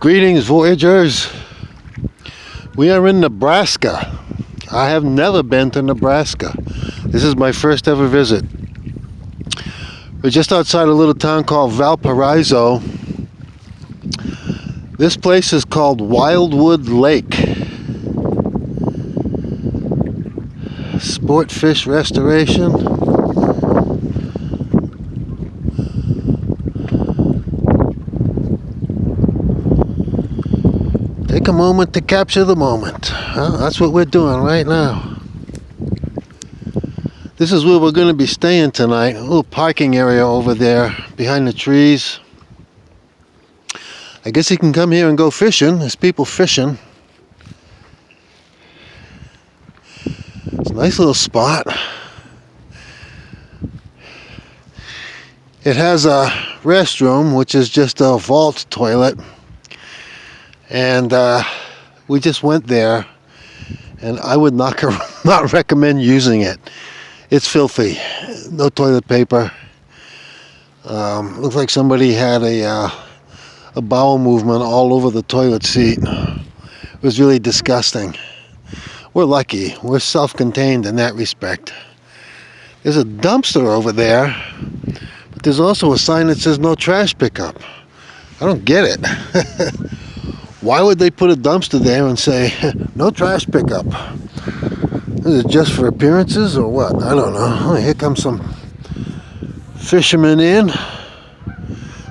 Greetings, voyagers. We are in Nebraska. I have never been to Nebraska. This is my first ever visit. We're just outside a little town called Valparaiso. This place is called Wildwood Lake. Sport fish restoration. Take a moment to capture the moment. Well, that's what we're doing right now. This is where we're going to be staying tonight. A little parking area over there behind the trees. I guess you can come here and go fishing. There's people fishing. It's a nice little spot. It has a restroom, which is just a vault toilet. And we just went there, and I would not recommend using it. It's filthy. No toilet paper. Looks like somebody had a bowel movement all over the toilet seat. It was really disgusting. We're lucky. We're self-contained in that respect. There's a dumpster over there, but there's also a sign that says no trash pickup. I don't get it. Why would they put a dumpster there and say, no trash pickup? Is it just for appearances or what? I don't know. Oh, here comes some fishermen in.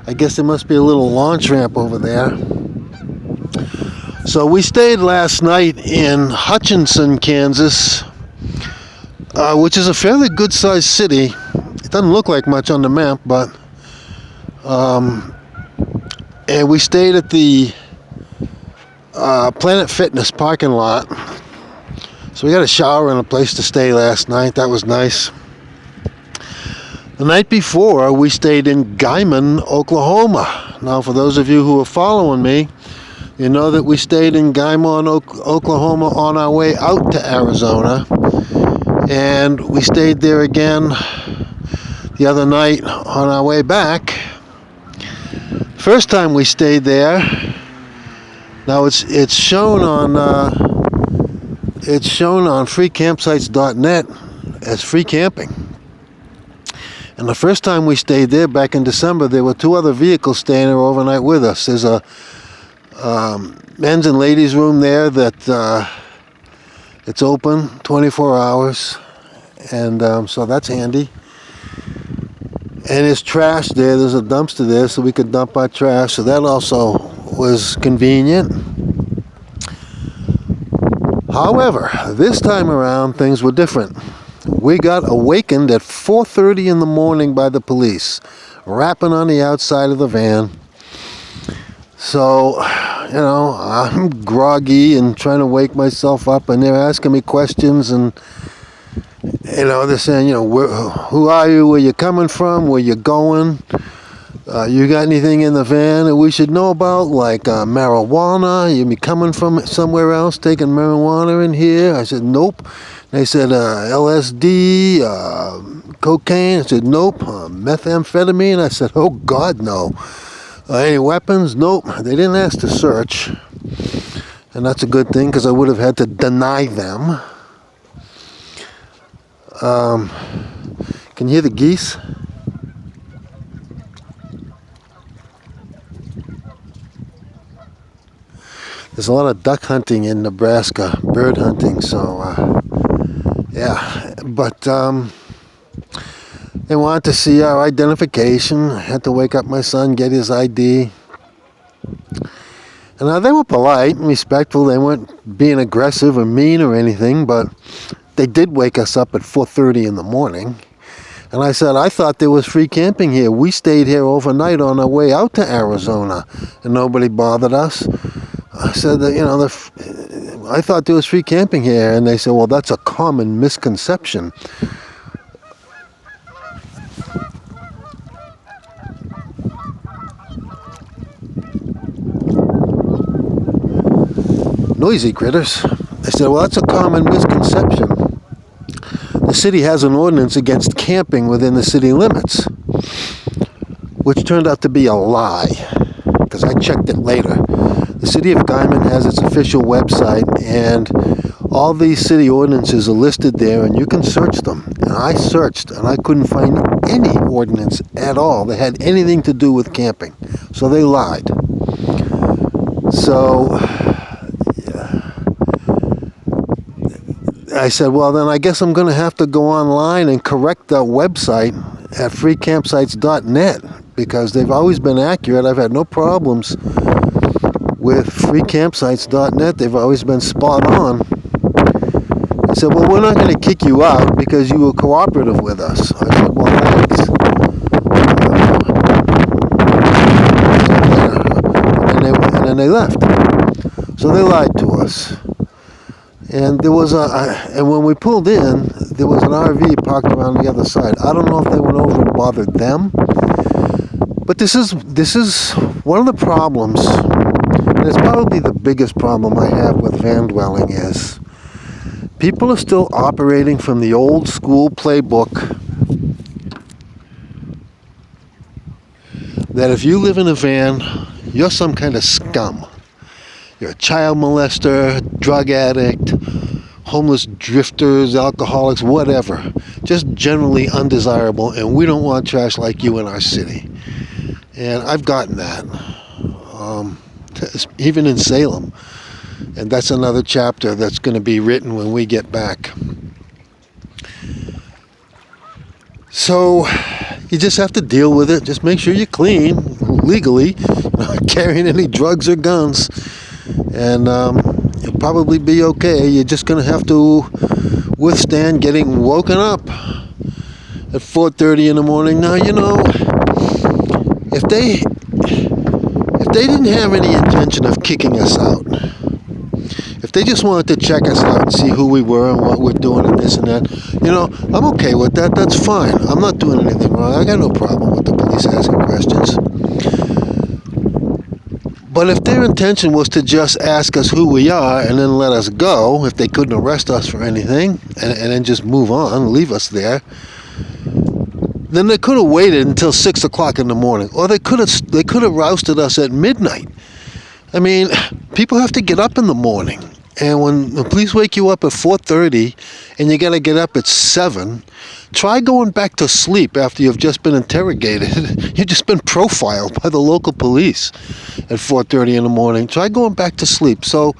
I guess there must be a little launch ramp over there. So we stayed last night in Hutchinson, Kansas, which is a fairly good-sized city. It doesn't look like much on the map, but... and we stayed at the Planet Fitness parking lot. So we got a shower and a place to stay last night. That was nice. The night before, we stayed in Guymon, Oklahoma. Now, for those of you who are following me, you know that we stayed in Guymon, Oklahoma on our way out to Arizona. And we stayed there again the other night on our way back. First time we stayed there, now it's shown on freecampsites.net as free camping. And the first time we stayed there back in December, there were two other vehicles staying there overnight with us. There's a men's and ladies room there that it's open 24 hours, and so that's handy. And there's trash there. There's a dumpster there, so we could dump our trash. So that also was convenient. However, this time around, things were different. We got awakened at 4:30 in the morning by the police, rapping on the outside of the van. So, you know, I'm groggy and trying to wake myself up, and they're asking me questions, and you know, they're saying, you know, who are you, where you coming from, where you going, you got anything in the van that we should know about, like marijuana, you be coming from somewhere else taking marijuana in here? I said, nope. They said LSD, cocaine. I said, nope. Methamphetamine? I said, oh God, no. Any weapons? Nope. They didn't ask to search, and that's a good thing, because I would have had to deny them. Can you hear the geese? There's a lot of duck hunting in Nebraska, bird hunting, so yeah. But they wanted to see our identification. I had to wake up my son, get his ID. And they were polite and respectful. They weren't being aggressive or mean or anything, but they did wake us up at 4:30 in the morning. And I said, I thought there was free camping here. We stayed here overnight on our way out to Arizona, and nobody bothered us. I said that, you know, I thought there was free camping here. And they said, well, that's a common misconception. Noisy critters. I said, well, that's a common misconception. The city has an ordinance against camping within the city limits, which turned out to be a lie, because I checked it later. The city of Guymon has its official website, and all these city ordinances are listed there, and you can search them. And I searched, and I couldn't find any ordinance at all that had anything to do with camping. So they lied. So I said, well, then I guess I'm going to have to go online and correct the website at freecampsites.net, because they've always been accurate. I've had no problems with freecampsites.net. They've always been spot on. He said, well, we're not going to kick you out because you were cooperative with us. I said, well, thanks. And then they left. So they lied to us. And there was and when we pulled in, there was an RV parked around the other side. I don't know if they went over and bothered them, but this is one of the problems, and it's probably the biggest problem I have with van dwelling, is people are still operating from the old school playbook that if you live in a van, you're some kind of scum. You're a child molester, drug addict, homeless drifters, alcoholics, whatever. Just generally undesirable, and we don't want trash like you in our city. And I've gotten that, even in Salem. And that's another chapter that's going to be written when we get back. So you just have to deal with it. Just make sure you're clean, legally, not carrying any drugs or guns. And you'll probably be okay. You're just going to have to withstand getting woken up at 4:30 in the morning. Now, you know, if they didn't have any intention of kicking us out, if they just wanted to check us out and see who we were and what we're doing and this and that, you know, I'm okay with that. That's fine. I'm not doing anything wrong. I got no problem with the police asking questions. But if their intention was to just ask us who we are and then let us go, if they couldn't arrest us for anything, and then just move on, leave us there, then they could have waited until 6 o'clock in the morning, or they could have rousted us at midnight. I mean, people have to get up in the morning, and when the police wake you up at 4:30 and you got to get up at 7, try going back to sleep after you've just been interrogated. You've just been profiled by the local police at 4:30 in the morning. Try going back to sleep. So,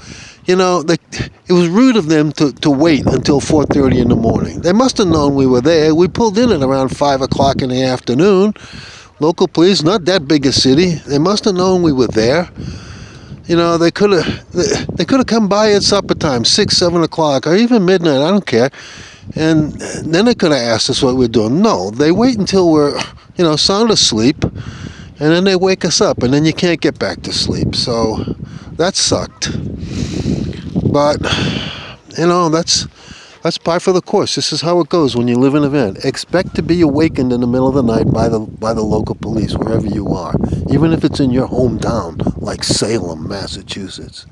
you know, it was rude of them to wait until 4:30 in the morning. They must have known we were there. We pulled in at around 5 o'clock in the afternoon. Local police, not that big a city. They must have known we were there. You know, they could have come by at supper time, 6, 7 o'clock, or even midnight. I don't care. And then they could have asked us what we're doing. No, they wait until we're, you know, sound asleep, and then they wake us up, and then you can't get back to sleep. So that sucked. But, you know, that's par for the course. This is how it goes when you live in a van. Expect to be awakened in the middle of the night by the local police, wherever you are, even if it's in your hometown, like Salem, Massachusetts.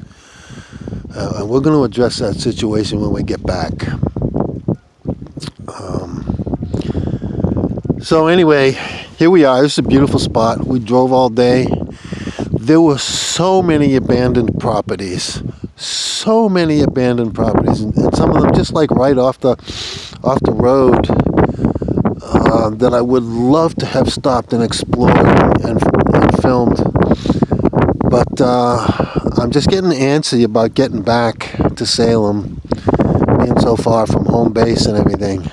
And we're going to address that situation when we get back. So anyway, here we are. This is a beautiful spot. We drove all day. There were so many abandoned properties. So many abandoned properties, and some of them just like right off the road, that I would love to have stopped and explored and filmed. But I'm just getting antsy about getting back to Salem, being so far from home base and everything.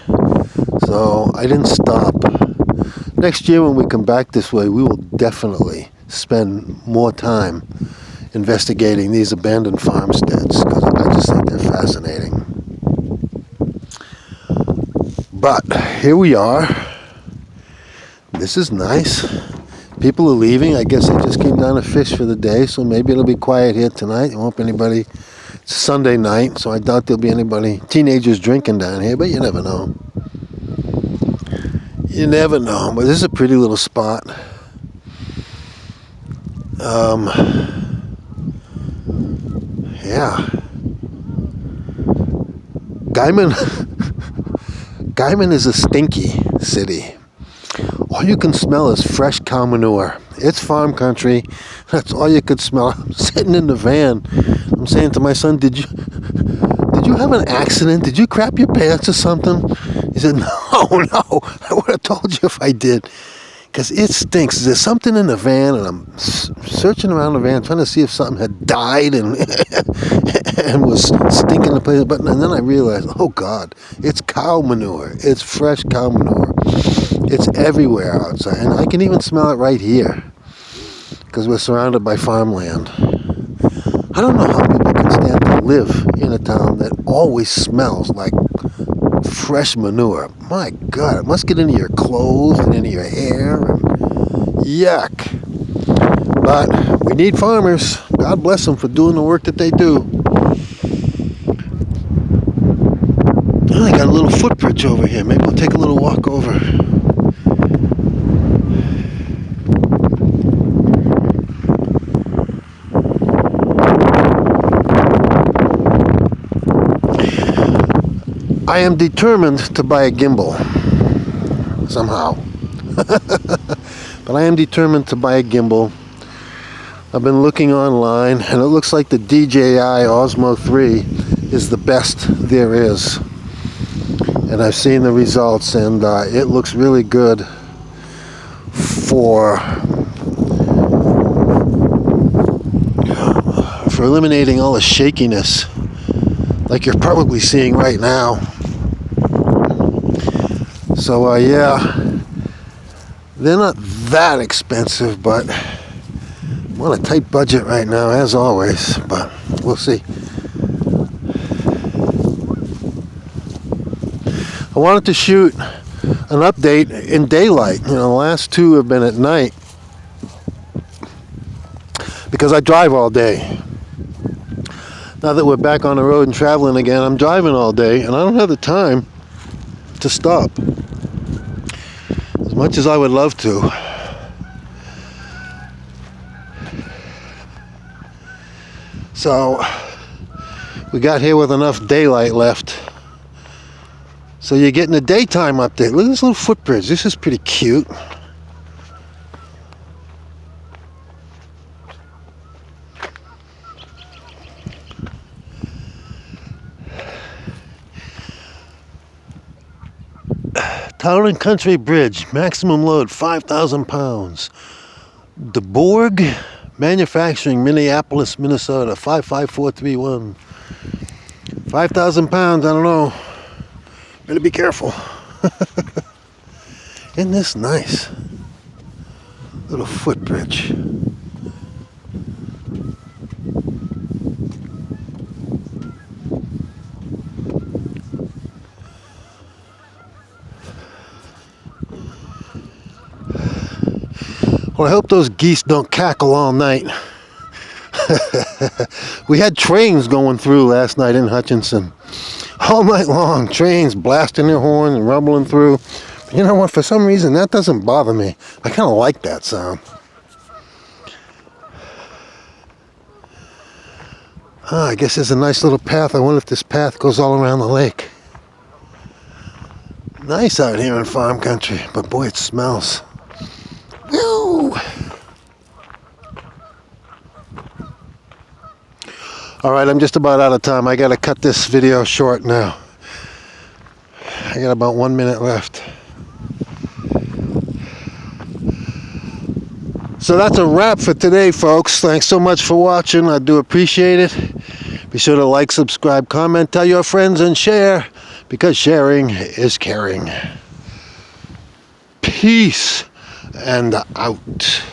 So I didn't stop. Next year when we come back this way, we will definitely spend more time investigating these abandoned farmsteads, because I just think they're fascinating. But here we are. This is nice. People are leaving. I guess they just came down to fish for the day, so maybe it'll be quiet here tonight. There won't be anybody. It's Sunday night, so I doubt there'll be anybody, teenagers drinking down here, but you never know. You never know, but this is a pretty little spot. Yeah. Guymon is a stinky city. All you can smell is fresh cow manure. It's farm country. That's all you could smell. I'm sitting in the van. I'm saying to my son, did you have an accident? Did you crap your pants or something? He said, no. I would have told you if I did. Because it stinks. There's something in the van, and I'm searching around the van trying to see if something had died and and was stinking the place. But and then I realized, oh God, it's cow manure. It's fresh cow manure. It's everywhere outside, and I can even smell it right here because we're surrounded by farmland. I don't know how people can stand to live in a town that always smells like fresh manure. My God, it must get into your clothes and into your hair. And yuck. But we need farmers. God bless them for doing the work that they do. Oh, I got a little footbridge over here. Maybe we'll take a little walk over. I am determined to buy a gimbal. Somehow. But I am determined to buy a gimbal. I've been looking online, and it looks like the DJI Osmo 3 is the best there is. And I've seen the results, and it looks really good for eliminating all the shakiness like you're probably seeing right now. So yeah, they're not that expensive, but I'm on a tight budget right now, as always, but we'll see. I wanted to shoot an update in daylight. You know, the last two have been at night because I drive all day. Now that we're back on the road and traveling again, I'm driving all day, and I don't have the time to stop as much as I would love to. So we got here with enough daylight left, so you're getting a daytime update. Look at this little footbridge. This is pretty cute. Town and Country Bridge, maximum load 5,000 pounds. DeBorg Manufacturing, Minneapolis, Minnesota, 55431. 5,000 pounds, I don't know. Better be careful. Isn't this nice? Little footbridge. Well, I hope those geese don't cackle all night. We had trains going through last night in Hutchinson. All night long, trains blasting their horns and rumbling through. But you know what? For some reason, that doesn't bother me. I kind of like that sound. I guess there's a nice little path. I wonder if this path goes all around the lake. Nice out here in farm country, but boy, it smells. Woo! Alright, I'm just about out of time. I gotta cut this video short now. I got about 1 minute left. So that's a wrap for today, folks. Thanks so much for watching. I do appreciate it. Be sure to like, subscribe, comment, tell your friends, and share, because sharing is caring. Peace and out.